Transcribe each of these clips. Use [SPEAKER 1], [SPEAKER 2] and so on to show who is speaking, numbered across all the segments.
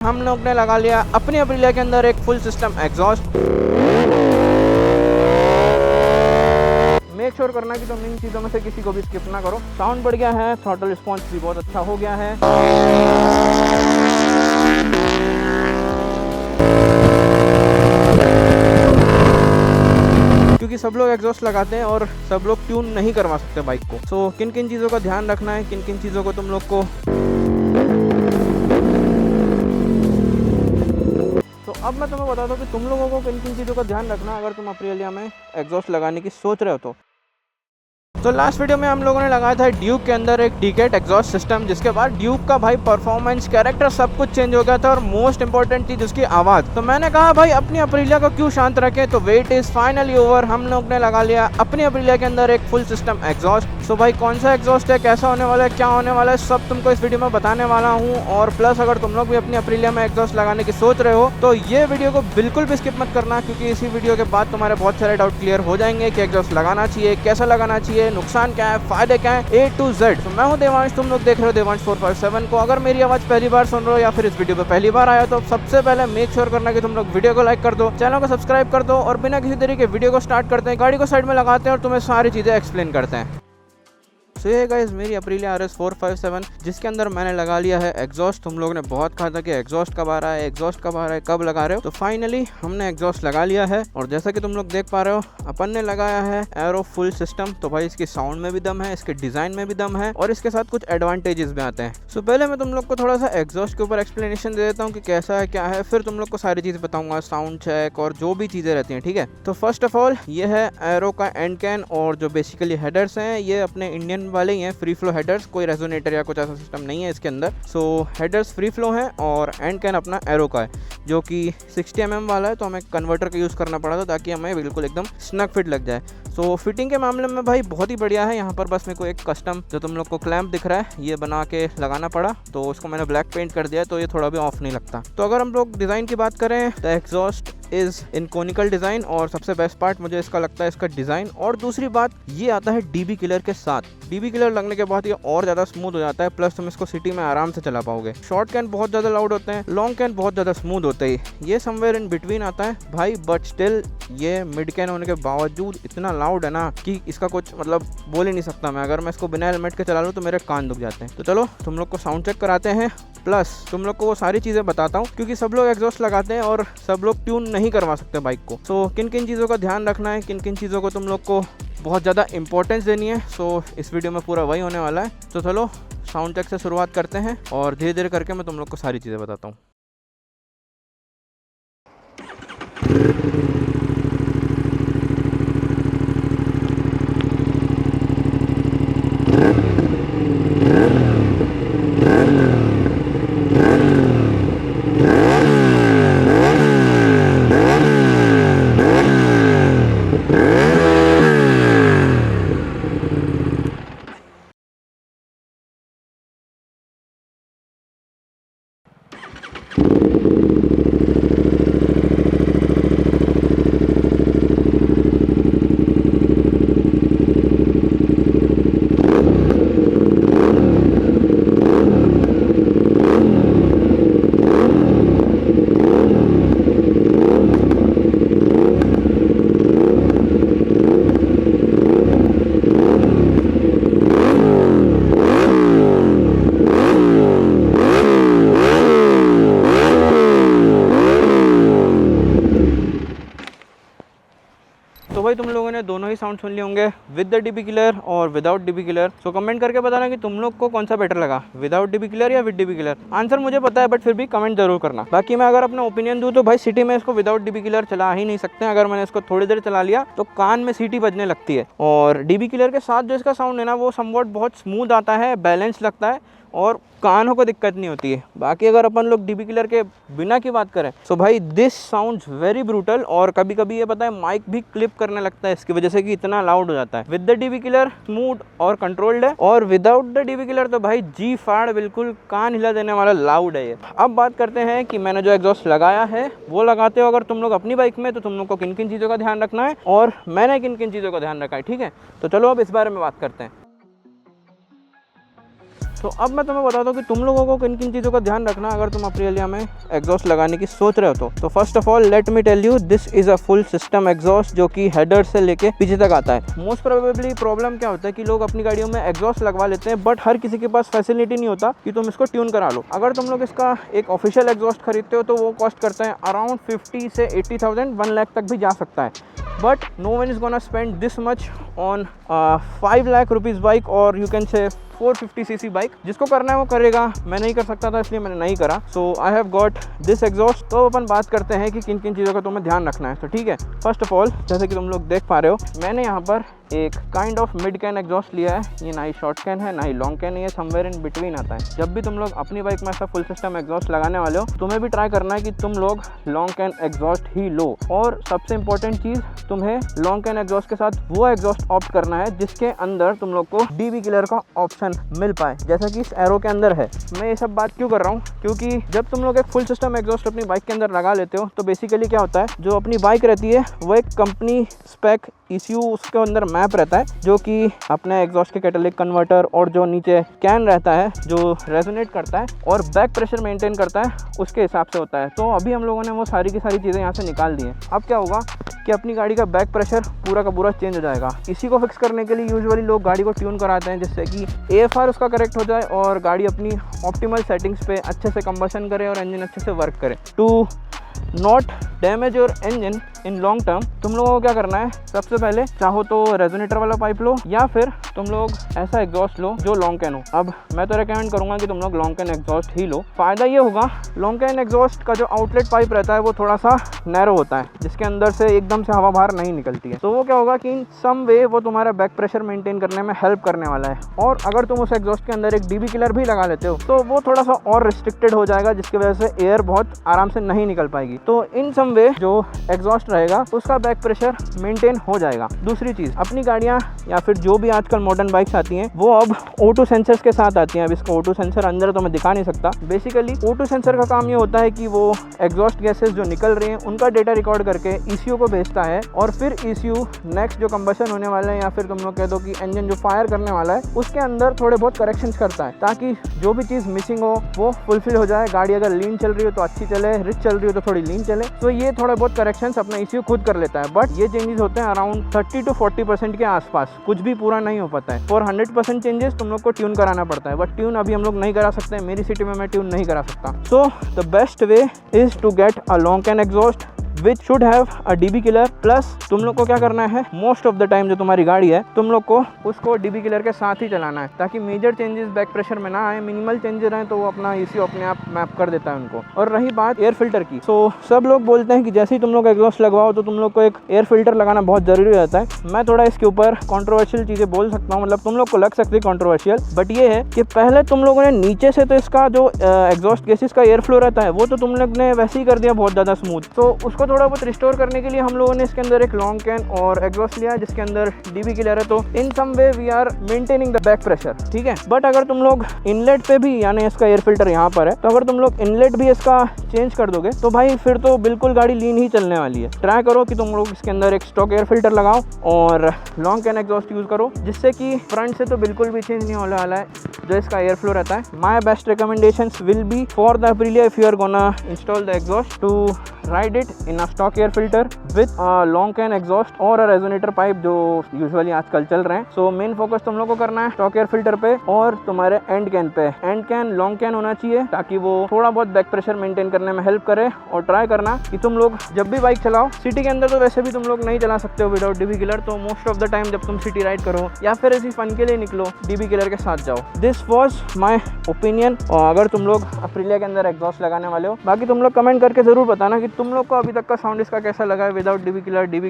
[SPEAKER 1] हम लोग ने लगा लिया अपनी अप्रीलिया के अंदर एक full system exhaust. Make sure करना कि तुम इन चीज़ों में से किसी को भी स्किप ना करो। साउंड बढ़ गया है, थ्रॉटल रिस्पॉन्स भी बहुत अच्छा हो गया है। क्योंकि सब लोग एग्जॉस्ट लगाते हैं और सब लोग ट्यून नहीं करवा सकते बाइक को। सो किन किन चीज़ों का ध्यान रखना है, किन किन चीज़ों को तुम लोग को। तो अब मैं तुम्हें बताता हूँ कि तुम लोगों को किन किन चीज़ों का ध्यान रखना है अगर तुम अप्रीलिया में एग्जॉस्ट लगाने की सोच रहे हो तो लास्ट वीडियो में हम लोगों ने लगाया था ड्यूक के अंदर एक डीकेट एग्जॉस्ट सिस्टम, जिसके बाद ड्यूक का भाई परफॉर्मेंस, कैरेक्टर सब कुछ चेंज हो गया था और मोस्ट इंपॉर्टेंट चीज उसकी आवाज़। तो मैंने कहा भाई अपनी अप्रीलिया को क्यों शांत रखें, तो वेट इज फाइनली ओवर। हम लोग ने लगा लिया अपनी अप्रीलिया के अंदर एक फुल सिस्टम एग्जॉस्ट। सो भाई कौन सा एग्जॉस्ट है, कैसा होने वाला है, क्या होने वाला है, सब तुमको इस वीडियो में बताने वाला हूँ। और प्लस अगर तुम लोग भी अपनी अप्रीलिया में एग्जॉस्ट लगाने की सोच रहे हो तो ये वीडियो को बिल्कुल भी स्किप मत करना, क्योंकि इसी वीडियो के बाद तुम्हारे बहुत सारे डाउट क्लियर हो जाएंगे कि एग्जॉस्ट लगाना चाहिए, कैसा लगाना चाहिए, नुकसान क्या है, फायदे क्या है, A to Z। तो मैं हूं देवांश, तुम लोग देख रहे हो देवांश 457 को। अगर मेरी आवाज पहली बार सुन रहे हो या फिर इस वीडियो पे पहली बार आया तो सबसे पहले मेक श्योर करना कि तुम लोग वीडियो को लाइक कर दो, चैनल को सब्सक्राइब कर दो और बिना किसी तरीके वीडियो को स्टार्ट करते हैं, गाड़ी को साइड में लगाते हैं और तुम्हें सारी चीजें एक्सप्लेन करते हैं। सो ये गाइस मेरी अप्रीलिया RS 457 जिसके अंदर मैंने लगा लिया है एग्जॉस्ट। तुम लोग ने बहुत कहा था कि एग्जॉस्ट कब आ रहा है, एग्जॉस्ट कब आ रहा है, कब लगा रहे हो, तो फाइनली हमने एग्जॉस्ट लगा लिया है। और जैसा कि तुम लोग देख पा रहे हो अपन ने लगाया है एरो फुल सिस्टम। तो भाई इसकी साउंड में भी दम है, इसके डिजाइन में भी दम है और इसके साथ कुछ एडवांटेजेस भी आते हैं। सो पहले मैं तुम लोग को थोड़ा सा एग्जॉस्ट के ऊपर एक्सप्लेनेशन दे देता हूँ कि कैसा है क्या है, फिर तुम लोग को सारी चीज़ बताऊंगा, साउंड चेक और जो भी चीज़ें रहती हैं, ठीक है। तो फर्स्ट ऑफ ऑल ये है एरो का एंड कैन और जो बेसिकली हेडर्स हैं ये अपने इंडियन वाले ही हैं, फ्री फ्लो हेडर्स, कोई रेजोनेटर या कुछ ऐसा सिस्टम नहीं है इसके अंदर। सो हेडर्स फ्री फ्लो हैं और एंड कैन अपना एरो का है जो कि 60 mm वाला है। तो हमें कन्वर्टर का यूज़ करना पड़ा था ताकि हमें बिल्कुल एकदम स्नग फिट लग जाए। सो फिटिंग के मामले में भाई बहुत ही बढ़िया है। यहाँ पर बस मेरे को एक कस्टम जो तुम लोग को क्लैंप दिख रहा है ये बना के लगाना पड़ा, तो उसको मैंने ब्लैक पेंट कर दिया तो ये थोड़ा भी ऑफ नहीं लगता। तो अगर हम लोग डिज़ाइन की बात करें तो exhaust is in conical design और सबसे बेस्ट पार्ट मुझे इसका लगता है इसका डिज़ाइन। और दूसरी बात ये आता है डीबी किलर के साथ। डीबी किलर लगने के बाद ये और ज़्यादा स्मूथ हो जाता है, प्लस तुम इसको सिटी में आराम से चला पाओगे। शॉर्ट कैन बहुत ज़्यादा लाउड होते हैं, लॉन्ग कैन बहुत ज़्यादा स्मूथ होते हैं, ये समवेयर इन बिटवीन आता है भाई। बट स्टिल ये मिड कैन होने के बावजूद इतना लाउड है ना कि इसका कुछ मतलब बोल ही नहीं सकता मैं। अगर मैं इसको बिना हेलमेट के चला लूँ तो मेरे कान दुख जाते हैं। तो चलो तुम लोग को साउंड चेक कराते हैं, प्लस तुम लोग को वो सारी चीज़ें बताता हूँ, क्योंकि सब लोग एग्जॉस्ट लगाते हैं और सब लोग ट्यून नहीं करवा सकते बाइक को। सो किन किन चीज़ों का ध्यान रखना है, किन किन चीज़ों को तुम लोग को बहुत ज़्यादा इंपॉर्टेंस देनी है। सो इस वीडियो में पूरा वही होने वाला है। तो चलो साउंड चेक से शुरुआत करते हैं और धीरे धीरे करके मैं तुम लोग को सारी चीज़ें बताता हूँ। तो भाई तुम लोगों ने दोनों ही साउंड सुन लिए होंगे, विद द डीबी किलर और without dB killer. So comment करके बताना कि तुम लोग को कौन सा बेटर लगा, विदाउट डीबी किलर या विद डीबी किलर। आंसर मुझे पता है बट फिर भी कमेंट जरूर करना। बाकी मैं अगर अपना ओपिनियन दूं तो भाई सिटी में इसको विदाउट डीबी किलर चला ही नहीं सकते। अगर मैंने इसको थोड़ी देर चला लिया तो कान में सीटी बजने लगती है। और डीबी किलर के साथ जो इसका साउंड है ना वो समवॉट बहुत स्मूथ आता है, बैलेंस लगता है और कानों को दिक्कत नहीं होती है। बाकी अगर अपन लोग डीबी किलर के बिना की बात करें तो भाई दिस साउंड्स वेरी ब्रूटल। और कभी कभी ये पता है माइक भी क्लिप करने लगता है इसकी वजह से कि इतना लाउड हो जाता है। With the dB killer smooth और कंट्रोल्ड है, और विदाउट द डीबी किलर तो भाई जी फाड़ बिल्कुल कान हिला देने वाला लाउड है ये। अब बात करते हैं कि मैंने जो एग्जॉस्ट लगाया है वो लगाते हो अगर तुम लोग अपनी बाइक में तो तुम लोग को किन किन चीज़ों का ध्यान रखना है और मैंने किन किन चीज़ों का ध्यान रखा है, ठीक है। तो चलो अब इस बारे में बात करते हैं। तो अब मैं तुम्हें बता दूं कि तुम लोगों को किन किन चीज़ों का ध्यान रखना अगर तुम अप्रिलिया में एग्जॉस्ट लगाने की सोच रहे हो। तो first of all let me tell you, this is a full system exhaust जो कि हेडर से लेके पीछे तक आता है। मोस्ट प्रोबेबली प्रॉब्लम क्या होता है कि लोग अपनी गाड़ियों में एग्जॉस्ट लगवा लेते हैं, बट हर किसी के पास फैसिलिटी नहीं होता कि तुम इसको ट्यून करा लो। अगर तुम लोग इसका एक ऑफिशियल एग्जॉस्ट खरीदते हो तो वो कॉस्ट करता है अराउंड 50 से 80,000, 1 लाख तक भी जा सकता है। But no one is gonna spend this much on 5 lakh rupees bike और you can say 450cc bike. जिसको करना है वो करेगा, मैं नहीं कर सकता था इसलिए मैंने नहीं करा। So I have got this exhaust. तो अपन बात करते हैं कि किन किन चीज़ों का तुम्हें ध्यान रखना है। तो ठीक है, फर्स्ट ऑफ ऑल जैसे कि तुम लोग देख पा रहे हो, मैंने यहाँ पर एक kind of mid can exhaust लिया है। ये ना ही शॉर्ट कैन है ना ही लॉन्ग कैन है, ये समवेयर इन बिटवीन आता है। जब भी तुम लोग अपनी बाइक में ऐसा फुल सिस्टम एग्जॉस्ट लगाने वाले हो, तुम्हें भी ट्राई करना है कि तुम लोग लॉन्ग कैन एग्जॉस्ट ही लो। और सबसे इंपॉर्टेंट चीज़, तुम्हें लॉन्ग कैन एग्जॉस्ट के साथ वो एग्जॉस्ट ऑप्ट करना है जिसके अंदर तुम लोग को डीबी किलर का ऑप्शन मिल पाए, जैसा कि इस एरो के अंदर है। मैं ये सब बात क्यों कर रहा हूँ, क्योंकि जब तुम लोग एक फुल सिस्टम एग्जॉस्ट अपनी बाइक के अंदर लगा लेते हो तो बेसिकली क्या होता है, जो अपनी बाइक रहती है वो एक कंपनी स्पेक ECU उसके अंदर मैप रहता है, जो कि अपने एग्जॉस्ट के कैटालिटिक कन्वर्टर और जो नीचे कैन रहता है जो रेजोनेट करता है और बैक प्रेशर मेंटेन करता है, उसके हिसाब से होता है। तो अभी हम लोगों ने वो सारी की सारी चीज़ें यहाँ से निकाल दी हैं। अब क्या होगा कि अपनी गाड़ी का बैक प्रेशर पूरा का पूरा चेंज हो जाएगा। इसी को फिक्स करने के लिए यूजुअली लोग गाड़ी को ट्यून कराते हैं जिससे कि AFR उसका करेक्ट हो जाए और गाड़ी अपनी ऑप्टिमल सेटिंग्स पे अच्छे से कंबशन करे और इंजन अच्छे से वर्क करे। To not damage your engine in long term, तुम लोगों को क्या करना है, सबसे पहले चाहो तो रेजोनेटर वाला पाइप लो या फिर तुम लोग ऐसा एग्जॉस्ट लो जो लॉन्ग कैन हो। अब मैं तो रिकमेंड करूंगा कि तुम लोग लॉन्ग कैन एग्जॉस्ट ही लो। फायदा ये होगा, लॉन्ग कैन एग्जॉस्ट का जो आउटलेट पाइप रहता है वो थोड़ा सा नैरो होता है, जिसके अंदर से एकदम से हवा बाहर नहीं निकलती है। तो वो क्या होगा कि इन सम वे वो तुम्हारा बैक प्रेशर मेंटेन करने में हेल्प करने वाला है। और अगर तुम उस एग्जॉस्ट के अंदर एक डीबी किलर भी लगा लेते हो तो वो थोड़ा सा और रिस्ट्रिक्टेड हो जाएगा, जिसकी वजह से एयर बहुत आराम से नहीं निकल पाएगी। तो इन सम वे जो एग्जॉस्ट रहेगा उसका बैक प्रेशर मेंटेन हो जाएगा। दूसरी चीज़, अपनी गाड़ियाँ या फिर जो भी आजकल मॉडर्न बाइक्स आती हैं वो अब O2 सेंसर्स के साथ आती हैं। अब इसका O2 सेंसर अंदर तो मैं दिखा नहीं सकता। बेसिकली O2 सेंसर का काम ये होता है कि वो एग्जॉस्ट गैसेस जो निकल रही हैं उनका डेटा रिकॉर्ड करके ECU को भेजता है और फिर ECU नेक्स्ट जो कंबशन होने वाला है या फिर तुम लोग कह दो कि इंजन जो फायर करने वाला है उसके अंदर थोड़े बहुत करेक्शंस करता है, ताकि जो भी चीज़ मिसिंग हो वो फुलफिल हो जाए। गाड़ी अगर लीन चल रही हो तो अच्छी चले, रिच चल रही हो तो थोड़ी लीन चले। तो ये थोड़े बहुत करेक्शंस अपना ECU खुद कर लेता है। बट ये चेंजेस होते हैं अराउंड 30 to 40% के आसपास, कुछ भी पूरा नहीं हो पाता है। फॉर 100% चेंजेस तुम लोग को ट्यून कराना पड़ता है, बट ट्यून अभी हम लोग नहीं करा सकते। मेरी सिटी में मैं ट्यून नहीं करा सकता। So the best way is to get a long can exhaust which should have a DB killer. Plus तुम लोग को क्या करना है, मोस्ट ऑफ द टाइम जो तुम्हारी गाड़ी है तुम लोग को उसको डीबी किलर के साथ ही चलाना है, ताकि मेजर चेंजेस बैक प्रेशर में ना आए। मिनिमल चेंजेस आए तो वो अपना ECU अपने आप मैप कर देता है उनको। और रही बात एयर फिल्टर की, तो सब लोग बोलते हैं कि जैसे ही तुम लोग एग्जॉस्ट लगवाओ तो तुम लोग को एक एयर फिल्टर लगाना बहुत जरूरी रहता है। मैं थोड़ा इसके ऊपर कॉन्ट्रोवर्शियल चीज़ें बोल सकता हूँ, मतलब तुम लोग को लग सकती है कॉन्ट्रोवर्शियल, बट ये है कि पहले तुम लोगों ने नीचे से तो इसका जो एग्जॉस्ट गैसेस का एयर फ्लो रहता है वो तो तुम लोग ने वैसे ही कर दिया बहुत ज़्यादा स्मूथ। तो उसको थोड़ा बहुत रिस्टोर करने के लिए हम लोगों ने इसके अंदर एक लॉन्ग कैन और एग्जॉस्ट लिया जिसके अंदर डीबी किलर है। तो in some way we are maintaining the back pressure, ठीक है। बट अगर तुम लोग इनलेट पे भी, यानी इसका एयर फिल्टर यहाँ पर है, तो अगर तुम लोग इनलेट भी इसका चेंज कर दोगे तो भाई फिर तो बिल्कुल गाड़ी लीन ही चलने वाली है। ट्राई करो कि तुम लोग इसके अंदर एक स्टॉक एयर फिल्टर लगाओ और लॉन्ग कैन एग्जॉस्ट यूज करो, जिससे कि फ्रंट से तो बिल्कुल भी चेंज नहीं होने वाला है जो इसका एयर फ्लो रहता है। My best recommendations will be for the Aprilia if you are gonna install the exhaust to ride it in a stock air filter with a long can exhaust और a resonator pipe जो usually आजकल चल रहे हैं। So main focus तुम लोग को करना है स्टॉक एयर फिल्टर पे और तुम्हारे and can pay. And can long can होना चाहिए ताकि वो थोड़ा बहुत बैक प्रेशर मेंटेन करने में हेल्प करे। और ट्राई करना कि तुम लोग जब भी बाइक चलाओ, सिटी के अंदर तो वैसे भी तुम लोग नहीं चला सकते हो विदाउट डीबी किलर, तो मोस्ट ऑफ द टाइम जब तुम सिटी राइड करो या फिर ऐसी फन के लिए निकलो, डीबी किलर के साथ जाओ। This was my opinion. और अगर तुम लोग अप्रिलिया के अंदर एग्जॉस्ट लगाने वाले हो, बाकी तुम लोग कमेंट करके जरूर बताना कि तुम लोग को अभी तक का साउंड इसका कैसा लगा है विदाउट डीबी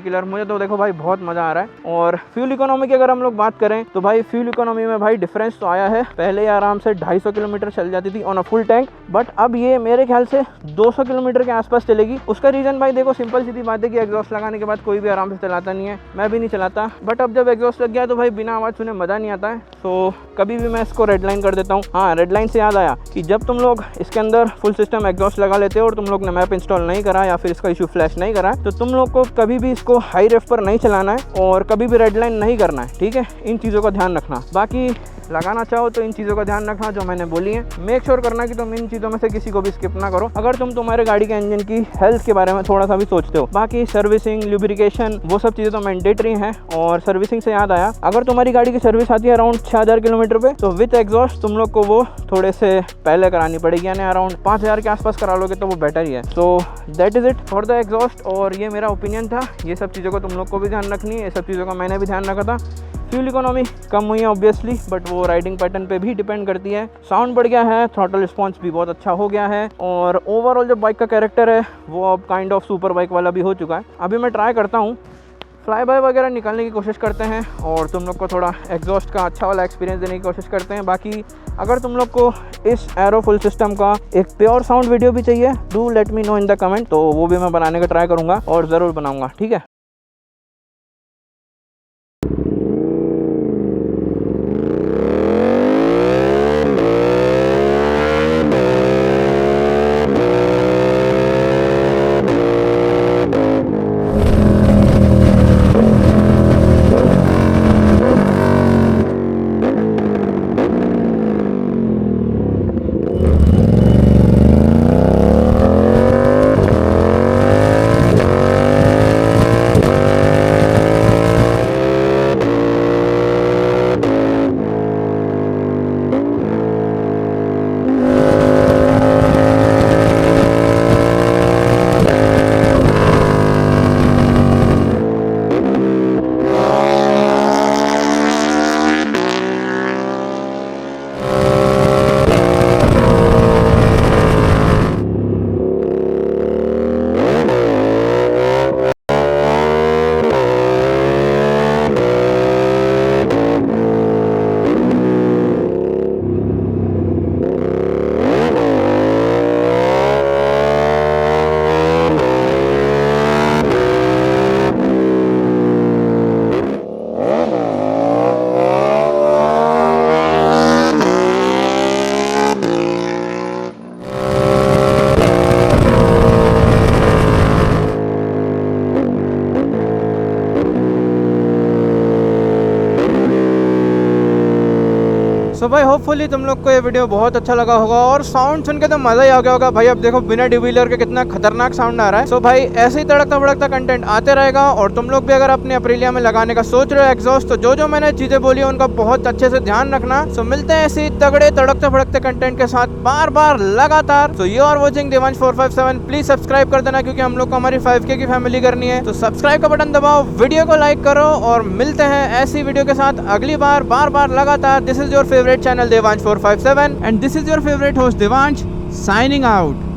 [SPEAKER 1] किलर। मुझे तो देखो भाई बहुत मजा आ रहा है। और फ्यूल इकोनॉमी की अगर हम लोग बात करें तो भाई फ्यूल इकोनॉमी में भाई डिफरेंस तो आया है। पहले ये आराम से 250 किलोमीटर चल जाती थी on a full tank, but अब ये मेरे ख्याल से 200 किलोमीटर के आसपास चलेगी। उसका रीजन भाई देखो सिंपल सीधी बात है कि एग्जॉस्ट लगाने के बाद कोई भी आराम से चलाता नहीं है, मैं भी नहीं चलाता। बट अब जब एग्जॉस्ट लग गया तो भाई बिना आवाज़ सुने मज़ा नहीं आता है। सो कभी भी मैं इसको रेड लाइन कर देता हूँ। हाँ, रेड लाइन से याद आया कि जब तुम लोग इसके अंदर फुल सिस्टम एग्जॉस्ट लगा लेते हो और तुम लोग ने मैप इंस्टॉल नहीं करा या फिर इसका इशू फ्लैश नहीं करा, तो तुम लोग को कभी भी इसको हाई रेफ पर नहीं चलाना है और कभी भी रेड लाइन नहीं करना है, ठीक है। इन चीज़ों का ध्यान रखना। बाकी लगाना चाहो तो इन चीज़ों का ध्यान रखना जो मैंने बोली है। मेक श्योर करना कि तुम इन चीज़ों में से किसी को भी स्किप ना करो अगर तुम तुम्हारे गाड़ी के इंजन की हेल्थ के बारे में थोड़ा सा भी सोचते हो। बाकी सर्विसिंग, लुब्रिकेशन, वो सब चीज़ें तो मैंडेटरी हैं। और सर्विसिंग से याद आया, अगर तुम्हारी गाड़ी की सर्विस आती है अराउंड 6000 किलोमीटर पे, तो विथ एग्जॉस्ट तुम लोग को वो थोड़े से पहले करानी पड़ेगी, यानी अराउंड 5000 के आसपास करा लोगे तो वो बेटर ही है। So that is it for the exhaust. और ये मेरा ओपिनियन था। ये सब चीज़ों को तुम लोग को भी ध्यान रखनी है, ये सब चीज़ों का मैंने भी ध्यान रखा था। फ्यूल इकोनॉमी कम हुई है ऑब्वियसली, बट वो राइडिंग पैटर्न पे भी डिपेंड करती है। साउंड बढ़ गया है, थ्रॉटल रिस्पॉन्स भी बहुत अच्छा हो गया है, और ओवरऑल जो बाइक का कैरेक्टर है वो अब काइंड ऑफ सुपर बाइक वाला भी हो चुका है। अभी मैं ट्राई करता हूँ, फ्लाई बाय वगैरह निकालने की कोशिश करते हैं और तुम लोग को थोड़ा एग्जॉस्ट का अच्छा वाला एक्सपीरियंस देने की कोशिश करते हैं। बाकी अगर तुम लोग को इस एरो फुल सिस्टम का एक प्योर साउंड वीडियो भी चाहिए, do let me know in the comment, तो वो भी मैं बनाने का ट्राई करूँगा और ज़रूर बनाऊँगा, ठीक है। सो भाई होपफुली तुम लोग को ये वीडियो बहुत अच्छा लगा होगा और साउंड सुन के तो मजा ही आ गया होगा भाई। अब देखो बिना डिवीलर के कितना खतरनाक साउंड आ रहा है। सो भाई ऐसे ही तड़कता भड़कता कंटेंट आते रहेगा और तुम लोग भी अगर अपने अप्रिलिया में लगाने का सोच रहे हो एग्जॉस्ट, तो जो मैंने चीजें बोली है उनका बहुत अच्छे से ध्यान रखना। सो मिलते हैं ऐसे तगड़े तड़कते भड़कते कंटेंट के साथ बार बार लगातार। So you are watching Devansh 457। Please subscribe कर देना क्योंकि हम लोग को हमारी 5K की फैमिली करनी है। तो सब्सक्राइब का बटन दबाओ, वीडियो को लाइक करो और मिलते हैं ऐसी वीडियो के साथ अगली बार बार बार लगातार। This is your favourite channel Devansh 457 and this is your favorite host Devansh signing out.